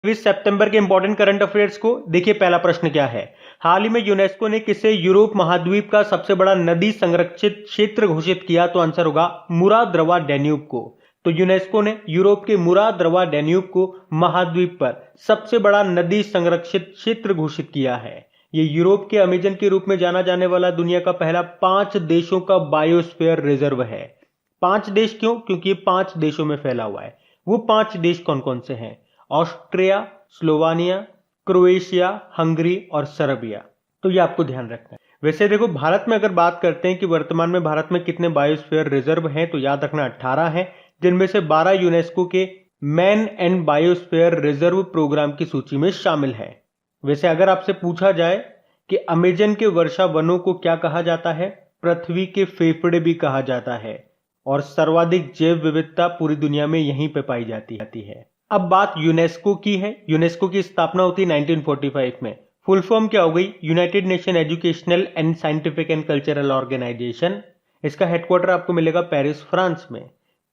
20 सितंबर के important current affairs को देखिए। पहला प्रश्न क्या है, हाल ही में यूनेस्को ने किसे यूरोप महाद्वीप का सबसे बड़ा नदी संरक्षित क्षेत्र घोषित किया? तो आंसर होगा मुरा द्रवा डैन्यूब को। तो यूनेस्को ने यूरोप के मुरा द्रवा डैन्यूब को महाद्वीप पर सबसे बड़ा नदी संरक्षित क्षेत्र घोषित किया है। ये यूरोप के अमेजन के रूप में जाना जाने वाला दुनिया का पहला 5 देशों का बायोस्फीयर रिजर्व है। 5 देश क्यों? क्योंकि ये 5 देशों में फैला हुआ है। वो 5 देश कौन कौन से हैं? ऑस्ट्रिया, स्लोवानिया, क्रोएशिया, हंगरी और सर्बिया। तो ये आपको ध्यान रखना है। वैसे देखो, भारत में अगर बात करते हैं कि वर्तमान में भारत में कितने बायोस्फीयर रिजर्व हैं, तो याद रखना 18 हैं, जिनमें से 12 यूनेस्को के man and biosphere reserve programme की सूची में शामिल है। वैसे अगर आपसे पूछा जाए कि अमेजन के वर्षा वनों को क्या कहा जाता है? पृथ्वी के फेफड़े भी कहा जाता है, और सर्वाधिक जैव विविधता पूरी दुनिया में यहीं पे पाई जाती है। अब बात यूनेस्को की है। यूनेस्को की स्थापना होती है 1945 में। फुल फॉर्म क्या हो गई? United Nation Educational and Scientific and Cultural Organization. इसका हेडक्वार्टर आपको मिलेगा पेरिस, फ्रांस में।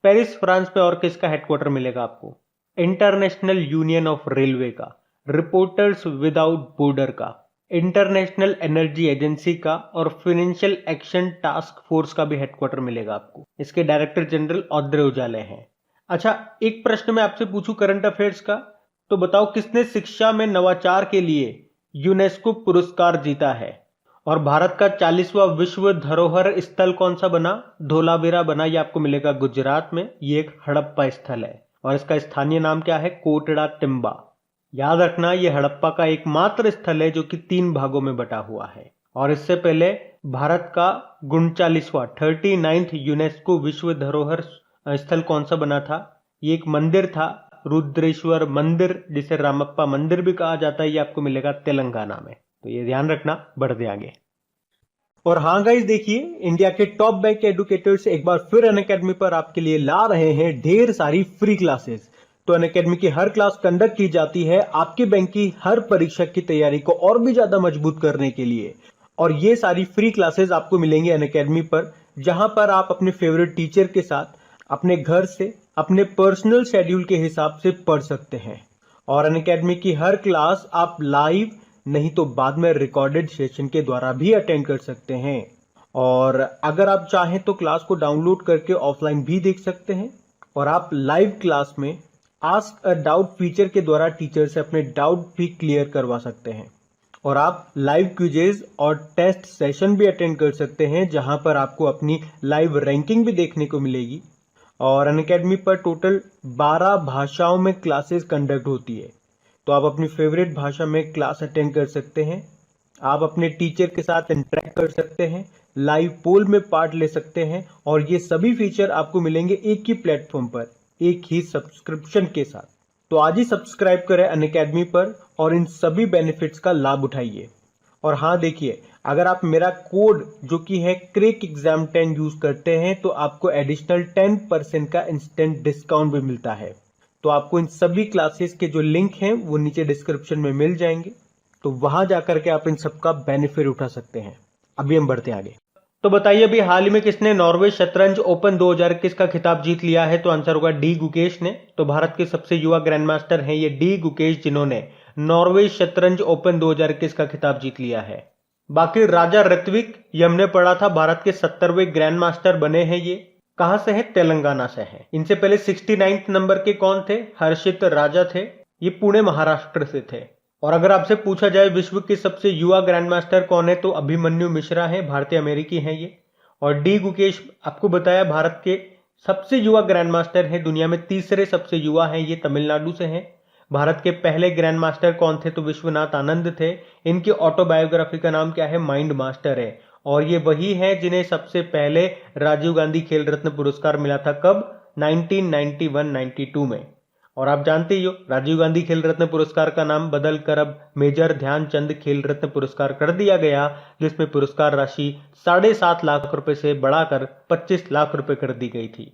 पेरिस, फ्रांस में और किसका हेडक्वार्टर मिलेगा आपको? इंटरनेशनल यूनियन ऑफ रेलवे का, रिपोर्टर्स विदाउट बॉर्डर का, इंटरनेशनल एनर्जी एजेंसी का और फाइनेंशियल एक्शन टास्क फोर्स का भी हेडक्वार्टर मिलेगा आपको। इसके डायरेक्टर जनरल ऑड्रे अज़ौले हैं। अच्छा, एक प्रश्न मैं आपसे पूछूं करंट अफेयर्स का, तो बताओ किसने शिक्षा में नवाचार के लिए यूनेस्को पुरस्कार जीता है? और भारत का 40वां विश्व धरोहर स्थल कौन सा बना? धोलावीरा बना। ये आपको मिलेगा गुजरात में। ये एक हड़प्पा स्थल है और इसका स्थानीय नाम क्या है? कोटड़ा टिम्बा। याद रखना, ये हड़प्पा का एकमात्र स्थल है जो कि 3 भागों में बटा हुआ है। और इससे पहले भारत का 39वां 39th यूनेस्को विश्व धरोहर स्थल कौन सा बना था? ये एक मंदिर था, रुद्रेश्वर मंदिर, जिसे रामप्पा मंदिर भी कहा जाता है। ये आपको मिलेगा तेलंगाना में। तो ये ध्यान रखना। बढ़ते आगे। और हाँ गाइस, देखिए, इंडिया के टॉप बैंक एडुकेटर्स एक बार फिर अनअकैडमी पर आपके लिए ला रहे हैं ढेर सारी फ्री क्लासेस। तो अनअकैडमी की हर क्लास कंडक्ट की जाती है आपके बैंक की हर परीक्षा की तैयारी को और भी ज्यादा मजबूत करने के लिए। और ये सारी फ्री क्लासेस आपको मिलेंगे अनअकैडमी पर, जहां पर आप अपने फेवरेट टीचर के साथ अपने घर से अपने पर्सनल शेड्यूल के हिसाब से पढ़ सकते हैं। और अनअकैडमी की हर क्लास आप लाइव नहीं तो बाद में रिकॉर्डेड सेशन के द्वारा भी अटेंड कर सकते हैं। और अगर आप चाहें तो क्लास को डाउनलोड करके ऑफलाइन भी देख सकते हैं। और आप लाइव क्लास में आस्क अ डाउट फीचर के द्वारा टीचर से अपने डाउट भी क्लियर करवा सकते हैं। और आप लाइव क्विजेज और टेस्ट सेशन भी अटेंड कर सकते हैं, जहां पर आपको अपनी लाइव रैंकिंग भी देखने को मिलेगी। और अनअकैडमी पर टोटल 12 भाषाओं में क्लासेस कंडक्ट होती है। तो आप अपनी फेवरेट भाषा में क्लास अटेंड कर सकते हैं। आप अपने टीचर के साथ इंटरेक्ट कर सकते हैं, लाइव पोल में पार्ट ले सकते हैं। और ये सभी फीचर आपको मिलेंगे एक ही प्लेटफॉर्म पर, एक ही सब्सक्रिप्शन के साथ। तो आज ही सब्सक्राइब करें अनअकैडमी पर और इन सभी बेनिफिट्स का लाभ उठाइए। और हाँ देखिए, अगर आप मेरा कोड जो कि है क्रेक एग्जाम 10 यूज करते हैं तो आपको एडिशनल 10% का इंस्टेंट डिस्काउंट भी मिलता है। तो आपको इन सभी क्लासेस के जो लिंक हैं वो नीचे डिस्क्रिप्शन में मिल जाएंगे, तो वहां जाकर के आप इन सबका बेनिफिट उठा सकते हैं। अभी हम बढ़ते हैं आगे। तो बताइए, अभी हाल ही में किसने नॉर्वे शतरंज ओपन 2021 का खिताब जीत लिया है? तो आंसर होगा डी गुकेश ने। तो भारत के सबसे युवा ग्रैंड मास्टर हैं ये डी गुकेश, जिन्होंने नॉर्वे शतरंज ओपन 2021 का खिताब जीत लिया है। बाकी राजा ऋत्विक, ये हमने पढ़ा था, भारत के 70वें ग्रैंड मास्टर बने हैं। ये कहां से है? तेलंगाना से है। इनसे पहले 69 नंबर के कौन थे? हर्षित राजा थे। ये पुणे महाराष्ट्र से थे। और अगर आपसे पूछा जाए विश्व के सबसे युवा ग्रैंड मास्टर कौन है, तो अभिमन्यु मिश्रा है, भारतीय अमेरिकी हैं ये। और डी गुकेश आपको बताया भारत के सबसे युवा ग्रैंड मास्टर है, दुनिया में तीसरे सबसे युवा हैं, ये तमिलनाडु से हैं। भारत के पहले ग्रैंड मास्टर कौन थे? तो विश्वनाथ आनंद थे। इनकी ऑटोबायोग्राफी का नाम क्या है? माइंड मास्टर है। और ये वही है जिन्हें सबसे पहले राजीव गांधी खेल रत्न पुरस्कार मिला था। कब? 1991-92 में। और आप जानते ही हो, राजीव गांधी खेल रत्न पुरस्कार का नाम बदल कर अब मेजर ध्यानचंद खेल रत्न पुरस्कार कर दिया गया, जिसमें पुरस्कार राशि 7.5 लाख रुपए से बढ़ाकर 25 लाख रुपए कर दी गई थी।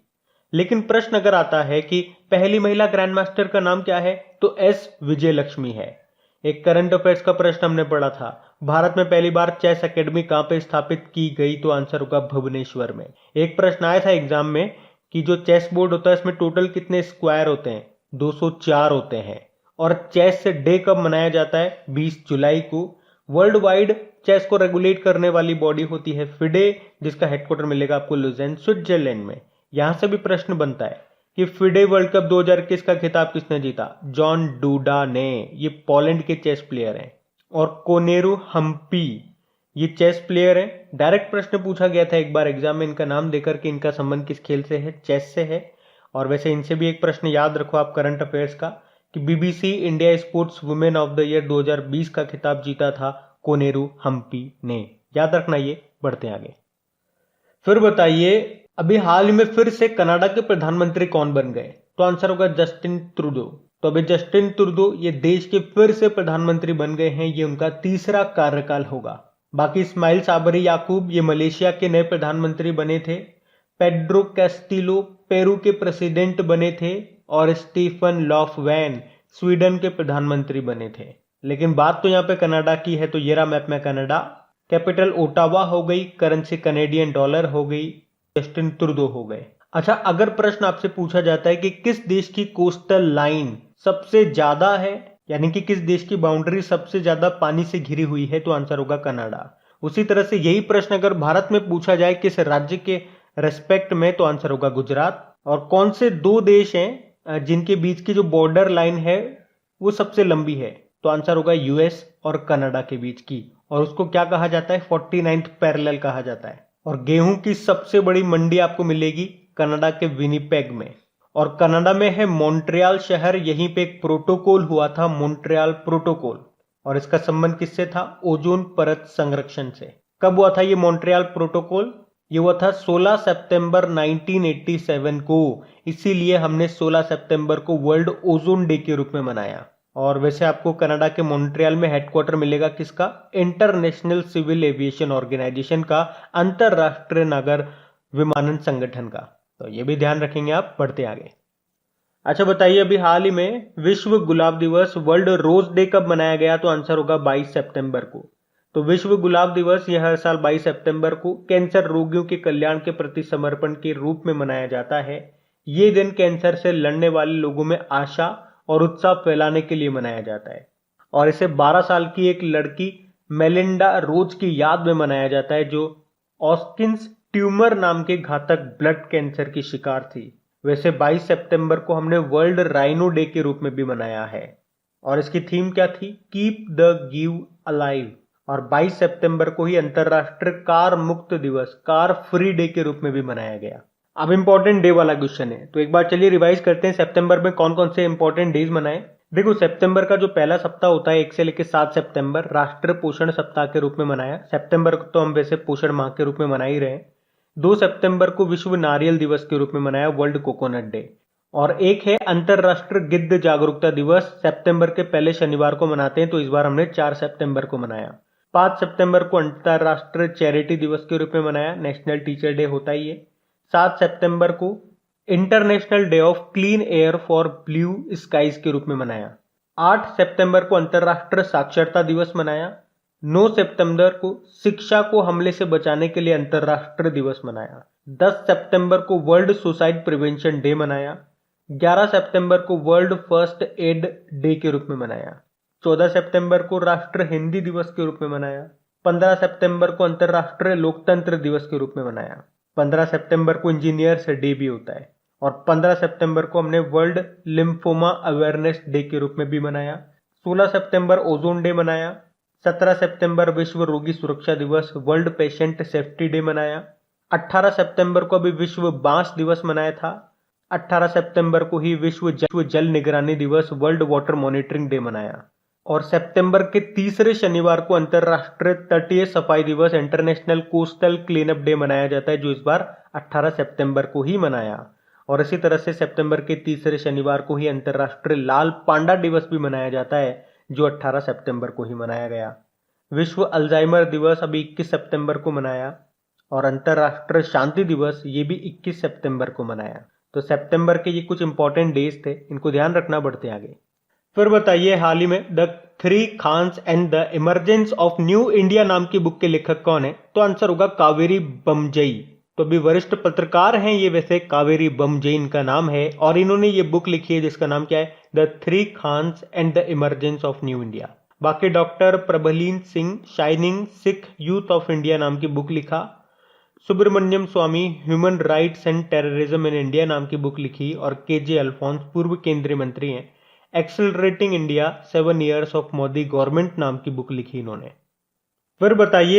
लेकिन प्रश्न अगर आता है कि पहली महिला ग्रैंड मास्टर का नाम क्या है, तो एस विजयलक्ष्मी है। एक करंट अफेयर्स का प्रश्न हमने पढ़ा था, भारत में पहली बार चेस एकेडमी कहां पे स्थापित की गई? तो आंसर होगा भुवनेश्वर में। एक प्रश्न आया था एग्जाम में कि जो चेस बोर्ड होता है इसमें टोटल कितने स्क्वायर होते हैं? 204 होते हैं। और चेस डे कब मनाया जाता है? 20 जुलाई को। वर्ल्ड वाइड चेस को रेगुलेट करने वाली बॉडी होती है फिडे, जिसका हेडक्वार्टर मिलेगा आपको लुज़ेन स्विट्जरलैंड में। यहां से भी प्रश्न बनता है कि फिडे वर्ल्ड कप 2021 का खिताब किसने जीता? जॉन डूडा ने। ये पोलैंड के चेस प्लेयर हैं। और कोनेरू हम्पी ये चेस प्लेयर है। डायरेक्ट प्रश्न पूछा गया था एक बार एग्जाम में इनका नाम देकर कि इनका संबंध किस खेल से है? चेस से है। और वैसे इनसे भी एक प्रश्न याद रखो आप करंट अफेयर्स का कि BBC India sports women of the year 2020 का खिताब जीता था कोनेरू हम्पी ने। याद रखना ये। बढ़ते आगे। फिर बताइए, अभी हाल ही में फिर से कनाडा के प्रधानमंत्री कौन बन गए? तो आंसर होगा जस्टिन ट्रूडो। तो अभी जस्टिन ट्रूडो ये देश के फिर से प्रधानमंत्री बन गए हैं। ये उनका तीसरा कार्यकाल होगा। बाकी इस्माइल साबरी याकूब ये मलेशिया के नए प्रधानमंत्री बने थे। पेड्रो कैस्टिलो पेरू के प्रेसिडेंट बने थे। और स्टीफन लॉफवेन स्वीडन के प्रधानमंत्री बने थे। लेकिन बात तो यहाँ पे कनाडा की है, तो ये रहा मैप में कनाडा। कैपिटल ओटावा हो गई, करेंसी कनेडियन डॉलर हो गई, जस्टिन ट्रूडो हो गए। अच्छा, अगर प्रश्न आपसे पूछा जाता है कि किस देश की कोस्टल लाइन सबसे ज्यादा है, यानी कि किस देश की बाउंड्री सबसे ज्यादा पानी से घिरी हुई है, तो आंसर होगा कनाडा। उसी तरह से यही प्रश्न अगर भारत में पूछा जाए किस राज्य के रेस्पेक्ट में, तो आंसर होगा गुजरात। और कौन से दो देश हैं जिनके बीच की जो बॉर्डर लाइन है वो सबसे लंबी है, तो आंसर होगा यूएस और कनाडा के बीच की। और उसको क्या कहा जाता है? 49th पैरेलल कहा जाता है। और गेहूं की सबसे बड़ी मंडी आपको मिलेगी कनाडा के विनिपेग में। और कनाडा में है मॉन्ट्रियल शहर। यहीं पे एक प्रोटोकॉल हुआ था, मॉन्ट्रियल प्रोटोकॉल। और इसका संबंध किससे था? ओजोन परत संरक्षण से। कब हुआ था ये मॉन्ट्रियल प्रोटोकॉल? ये हुआ था 16 सितंबर 1987 को। इसीलिए हमने 16 सितंबर को वर्ल्ड ओजोन डे के रूप में मनाया। और वैसे आपको कनाडा के मॉन्ट्रियल में हेडक्वार्टर मिलेगा किसका? इंटरनेशनल सिविल एविएशन ऑर्गेनाइजेशन का, अंतरराष्ट्रीय नागर विमानन संगठन का। तो ये भी ध्यान रखेंगे आप। बढ़ते आगे। अच्छा बताइए, अभी हाल ही में विश्व गुलाब दिवस वर्ल्ड रोज डे कब मनाया गया? तो आंसर होगा 22 सितंबर को। तो विश्व गुलाब दिवस यह हर साल 22 सितंबर को कैंसर रोगियों के कल्याण के प्रति समर्पण के रूप में मनाया जाता है। ये दिन कैंसर से लड़ने वाले लोगों में आशा और उत्साह फैलाने के लिए मनाया जाता है। और इसे 12 साल की एक लड़की मेलिंडा रोज की याद में मनाया जाता है, जो ऑस्किन्स ट्यूमर नाम के घातक ब्लड कैंसर की शिकार थी। वैसे 22 सितंबर को हमने वर्ल्ड राइनो डे के रूप में भी मनाया है। और इसकी थीम क्या थी? Keep the give alive. और 22 सितंबर को ही अंतरराष्ट्रीय कार मुक्त दिवस, कार फ्री डे के रूप में भी मनाया गया। अब इंपॉर्टेंट डे वाला क्वेश्चन है, तो एक बार चलिए रिवाइज करते हैं सितंबर में कौन कौन से इंपॉर्टेंट डेज मनाए। देखो, सितंबर का जो पहला सप्ताह होता है 1 से लेकर 7 सितंबर राष्ट्रीय पोषण सप्ताह के रूप में मनाया। सितंबर को तो हम वैसे पोषण माह के रूप में मना ही रहे हैं। 2 सितंबर को विश्व नारियल दिवस के रूप में मनाया, वर्ल्ड कोकोनट डे। और एक है अंतरराष्ट्रीय गिद्ध जागरूकता दिवस, सितंबर के पहले शनिवार को मनाते हैं, तो इस बार हमने 4 सितंबर को मनाया। 5 सितंबर को अंतरराष्ट्रीय चैरिटी दिवस के रूप में मनाया, नेशनल टीचर डे होता ही है। 7 सितंबर को International Day of Clean Air for Blue Skies के रूप में मनाया। 8 सितंबर को अंतरराष्ट्रीय साक्षरता दिवस मनाया। 9 सितंबर को शिक्षा को हमले से बचाने के लिए अंतरराष्ट्रीय दिवस मनाया। 10 सितंबर को वर्ल्ड सुसाइड प्रिवेंशन डे मनाया। 11 सितंबर को वर्ल्ड फर्स्ट एड डे के रूप में मनाया। 14 सितंबर को राष्ट्रीय हिंदी दिवस के रूप में मनाया। 15 सितंबर को अंतरराष्ट्रीय लोकतंत्र दिवस के रूप में मनाया। 15 सितंबर को इंजीनियर्स डे भी होता है। और 15 सितंबर को हमने वर्ल्ड लिम्फोमा अवेयरनेस डे के रूप में भी मनाया। 16 सितंबर ओजोन डे मनाया। 17 सितंबर विश्व रोगी सुरक्षा दिवस, वर्ल्ड पेशेंट सेफ्टी डे मनाया। 18 सितंबर को अभी विश्व बांस दिवस मनाया था। 18 सितंबर को ही विश्व जल निगरानी दिवस, वर्ल्ड वाटर मॉनिटरिंग डे मनाया। और सितंबर के तीसरे शनिवार को अंतरराष्ट्रीय तटीय सफाई दिवस, इंटरनेशनल कोस्टल क्लीनअप डे मनाया जाता है, जो इस बार 18 सितंबर को ही मनाया। और इसी तरह से सितंबर के तीसरे शनिवार को ही अंतरराष्ट्रीय लाल पांडा दिवस भी मनाया जाता है, जो 18 सितंबर को ही मनाया गया। विश्व अल्जाइमर दिवस अभी 21 सितंबर को मनाया। और अंतरराष्ट्रीय शांति दिवस ये भी 21 सितंबर को मनाया। तो सितंबर के ये कुछ इंपॉर्टेंट डेज थे, इनको ध्यान रखना। बढ़ते आगे। फिर बताइए, हाल ही में the three Khans and the emergence of new India नाम की बुक के लेखक कौन है? तो आंसर होगा कावेरी बमजई। तो अभी वरिष्ठ पत्रकार हैं ये, वैसे कावेरी बमजे इनका नाम है, और इन्होंने ये बुक लिखी है जिसका नाम क्या है, the three Khans and the emergence of new India. बाकी doctor Prabhleen Singh shining Sikh youth of India नाम की बुक लिखा। Subramanian Swamy human rights and terrorism in India नाम की बुक लिखी। और केजे अल्फोंस पूर्व केंद्रीय मंत्री हैं, accelerating India 7 years of Modi government नाम की बुक लिखी इन्होंने। फिर बताइए